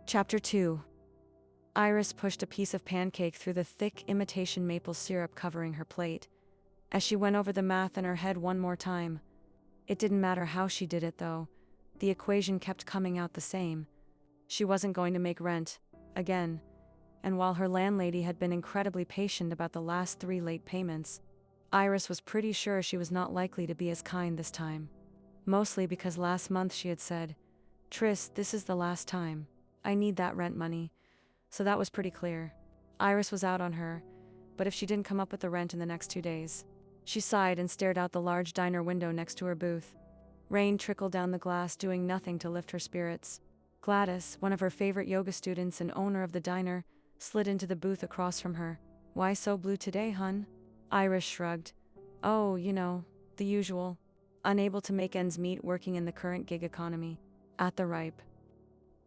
Chapter 2. Iris pushed a piece of pancake through the thick imitation maple syrup covering her plate. As she went over the math in her head one more time. It didn't matter how she did it, though. The equation kept coming out the same. She wasn't going to make rent. Again. And while her landlady had been incredibly patient about the last 3 late payments, Iris was pretty sure she was not likely to be as kind this time. Mostly because last month she had said, "Tris, this is the last time. I need that rent money." So that was pretty clear. Iris was out on her, but if she didn't come up with the rent in the next 2 days. She sighed and stared out the large diner window next to her booth. Rain trickled down the glass, doing nothing to lift her spirits. Gladys, one of her favorite yoga students and owner of the diner, slid into the booth across from her. "Why so blue today, hun?" Iris shrugged. "Oh, the usual. Unable to make ends meet working in the current gig economy. At the ripe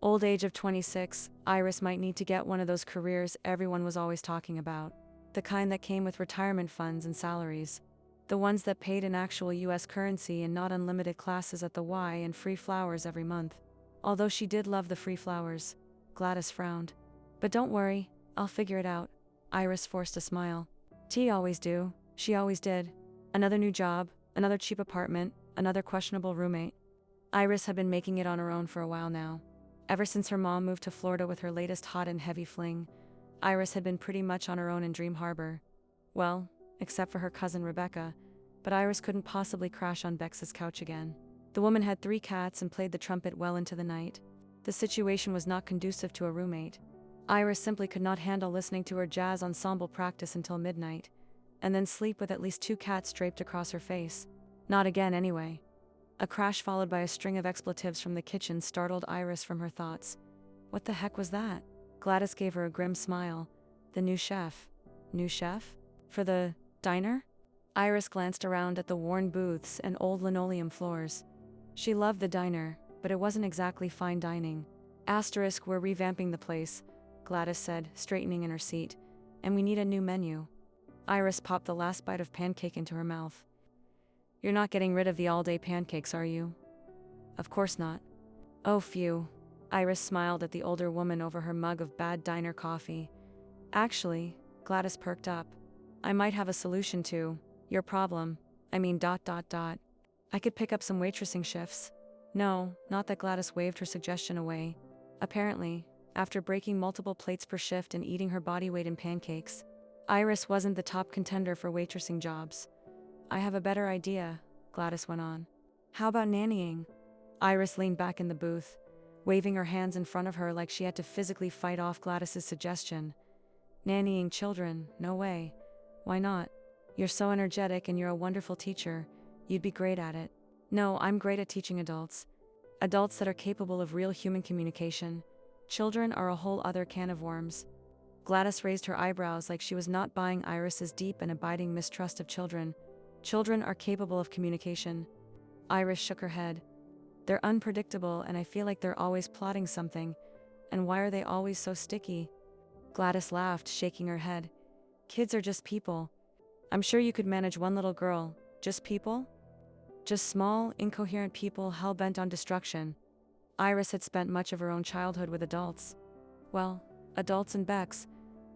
old age of 26, Iris might need to get one of those careers everyone was always talking about. The kind that came with retirement funds and salaries. The ones that paid in actual US currency and not unlimited classes at the Y and free flowers every month. Although she did love the free flowers. Gladys frowned. "But don't worry, I'll figure it out." Iris forced a smile. T always do. She always did. Another new job, another cheap apartment, another questionable roommate. Iris had been making it on her own for a while now. Ever since her mom moved to Florida with her latest hot and heavy fling, Iris had been pretty much on her own in Dream Harbor. Well, except for her cousin Rebecca, but Iris couldn't possibly crash on Bex's couch again. The woman had 3 cats and played the trumpet well into the night. The situation was not conducive to a roommate. Iris simply could not handle listening to her jazz ensemble practice until midnight, and then sleep with at least 2 cats draped across her face. Not again, anyway. A crash followed by a string of expletives from the kitchen startled Iris from her thoughts. What the heck was that? Gladys gave her a grim smile. The new chef. New chef? For the diner? Iris glanced around at the worn booths and old linoleum floors. She loved the diner, but it wasn't exactly fine dining. Asterisk, we're revamping the place, Gladys said, straightening in her seat. And we need a new menu. Iris popped the last bite of pancake into her mouth. "You're not getting rid of the all-day pancakes, are you?" "Of course not." "Oh, phew." Iris smiled at the older woman over her mug of bad diner coffee. "Actually," Gladys perked up, "I might have a solution to your problem. I could pick up some waitressing shifts." No, not that Gladys waved her suggestion away. Apparently, after breaking multiple plates per shift and eating her body weight in pancakes, Iris wasn't the top contender for waitressing jobs. "I have a better idea," Gladys went on. "How about nannying?" Iris leaned back in the booth, waving her hands in front of her like she had to physically fight off Gladys's suggestion. "Nannying children? No way. Why not? You're so energetic and you're a wonderful teacher. You'd be great at it." "No, I'm great at teaching adults. Adults that are capable of real human communication. Children are a whole other can of worms." Gladys raised her eyebrows like she was not buying Iris's deep and abiding mistrust of children. "Children are capable of communication." Iris shook her head. "They're unpredictable and I feel like they're always plotting something. And why are they always so sticky?" Gladys laughed, shaking her head. "Kids are just people. I'm sure you could manage one little girl. Just people? Just small, incoherent people hell-bent on destruction." Iris had spent much of her own childhood with adults. Well, adults and Bex,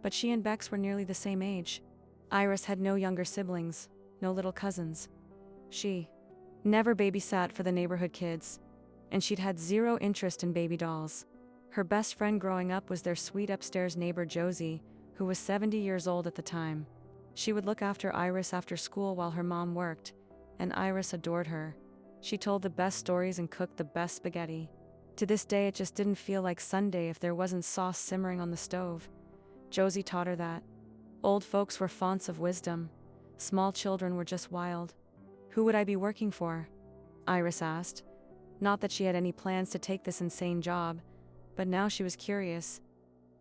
but she and Bex were nearly the same age. Iris had no younger siblings, no little cousins. She never babysat for the neighborhood kids, and she'd had 0 interest in baby dolls. Her best friend growing up was their sweet upstairs neighbor Josie, who was 70 years old at the time. She would look after Iris after school while her mom worked, and Iris adored her. She told the best stories and cooked the best spaghetti. To this day, it just didn't feel like Sunday if there wasn't sauce simmering on the stove. Josie taught her that old folks were fonts of wisdom. Small children were just wild. "Who would I be working for?" Iris asked. Not that she had any plans to take this insane job, but now she was curious.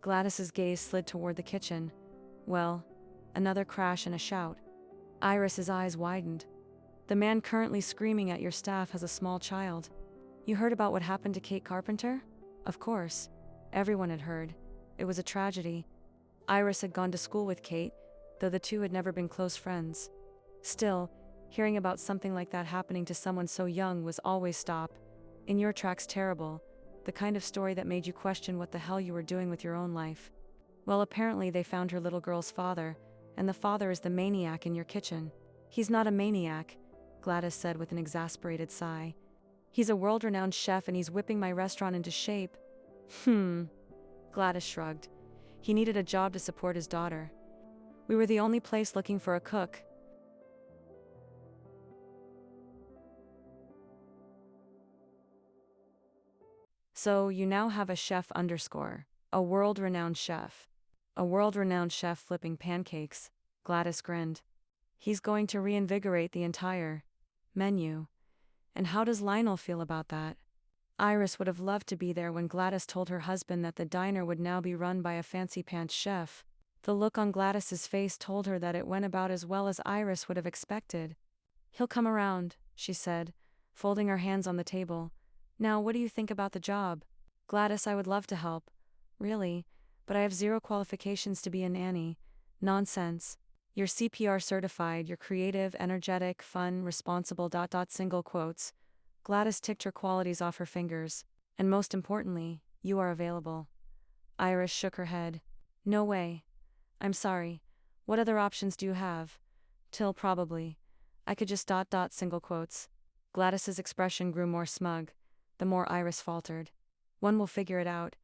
Gladys's gaze slid toward the kitchen. Well, another crash and a shout. Iris's eyes widened. "The man currently screaming at your staff has a small child." "You heard about what happened to Kate Carpenter?" Of course. Everyone had heard. It was a tragedy. Iris had gone to school with Kate, though the two had never been close friends. Still, hearing about something like that happening to someone so young was always stop. In your tracks, terrible. The kind of story that made you question what the hell you were doing with your own life. Well, apparently they found her little girl's father, and the father is the maniac in your kitchen. He's not a maniac, Gladys said with an exasperated sigh. He's a world-renowned chef and he's whipping my restaurant into shape. Gladys shrugged. He needed a job to support his daughter. We were the only place looking for a cook. So you now have a chef underscore. A world-renowned chef. A world-renowned chef flipping pancakes. Gladys grinned. He's going to reinvigorate the entire menu. And how does Lionel feel about that? Iris would have loved to be there when Gladys told her husband that the diner would now be run by a fancy-pants chef. The look on Gladys's face told her that it went about as well as Iris would have expected. He'll come around, she said, folding her hands on the table. Now, what do you think about the job? Gladys, I would love to help. Really, but I have 0 qualifications to be a nanny. Nonsense. You're CPR certified, you're creative, energetic, fun, responsible. Single quotes. Gladys ticked her qualities off her fingers. And most importantly, you are available. Iris shook her head. No way. I'm sorry. What other options do you have? Till probably. I could just ... single quotes. Gladys's expression grew more smug. The more Iris faltered. One will figure it out.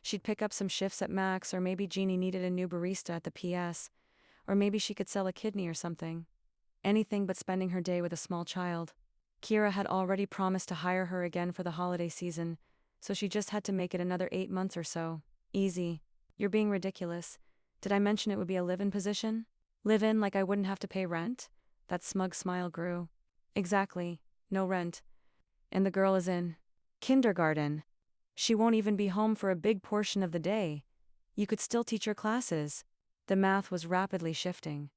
She'd pick up some shifts at Max, or maybe Jeannie needed a new barista at the PS. Or maybe she could sell a kidney or something. Anything but spending her day with a small child. Kira had already promised to hire her again for the holiday season, so she just had to make it another 8 months or so. Easy. You're being ridiculous. Did I mention it would be a live-in position? Live-in like I wouldn't have to pay rent? That smug smile grew. Exactly. No rent. And the girl is in kindergarten. She won't even be home for a big portion of the day. You could still teach her classes. The math was rapidly shifting.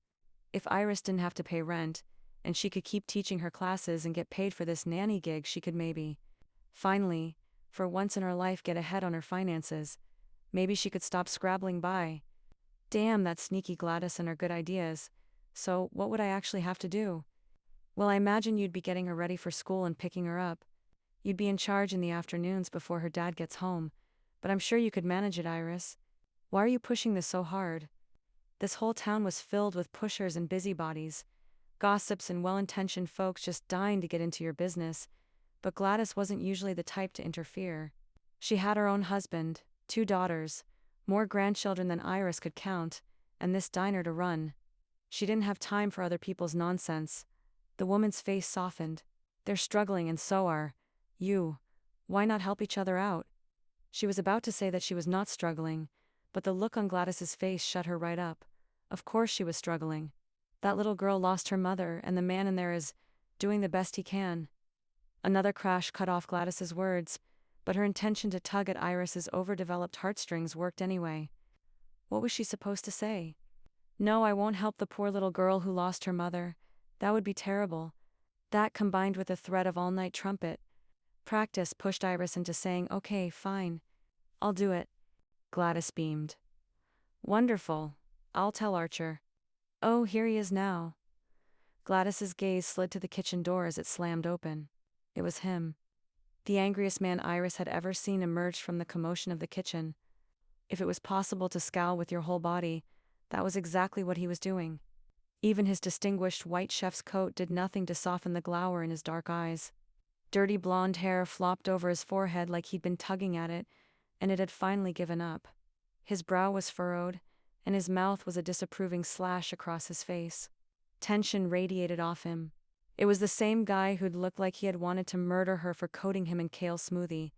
If Iris didn't have to pay rent, and she could keep teaching her classes and get paid for this nanny gig, she could maybe, finally, for once in her life, get ahead on her finances. Maybe she could stop scrabbling by. Damn, that sneaky Gladys and her good ideas. So, what would I actually have to do? Well, I imagine you'd be getting her ready for school and picking her up. You'd be in charge in the afternoons before her dad gets home. But I'm sure you could manage it, Iris. Why are you pushing this so hard? This whole town was filled with pushers and busybodies. Gossips and well-intentioned folks just dying to get into your business. But Gladys wasn't usually the type to interfere. She had her own husband, 2 daughters, more grandchildren than Iris could count, and this diner to run. She didn't have time for other people's nonsense. The woman's face softened. They're struggling and so are you. Why not help each other out? She was about to say that she was not struggling, but the look on Gladys's face shut her right up. Of course she was struggling. That little girl lost her mother, and the man in there is doing the best he can. Another crash cut off Gladys's words, but her intention to tug at Iris's overdeveloped heartstrings worked anyway. What was she supposed to say? No, I won't help the poor little girl who lost her mother. That would be terrible. That, combined with the threat of all-night trumpet practice, pushed Iris into saying, okay, fine. I'll do it. Gladys beamed. Wonderful. I'll tell Archer. Oh, here he is now. Gladys's gaze slid to the kitchen door as it slammed open. It was him. The angriest man Iris had ever seen emerged from the commotion of the kitchen. If it was possible to scowl with your whole body, that was exactly what he was doing. Even his distinguished white chef's coat did nothing to soften the glower in his dark eyes. Dirty blonde hair flopped over his forehead like he'd been tugging at it, and it had finally given up. His brow was furrowed, and his mouth was a disapproving slash across his face. Tension radiated off him. It was the same guy who'd looked like he had wanted to murder her for coating him in kale smoothie.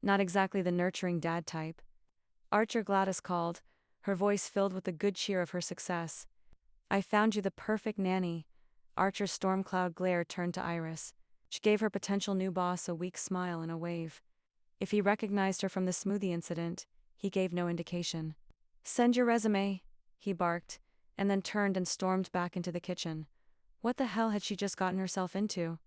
Not exactly the nurturing dad type. Archer, Gladys called, her voice filled with the good cheer of her success. I found you the perfect nanny. Archer's storm cloud glare turned to Iris. She gave her potential new boss a weak smile and a wave. If he recognized her from the smoothie incident, he gave no indication. Send your resume, he barked, and then turned and stormed back into the kitchen. What the hell had she just gotten herself into?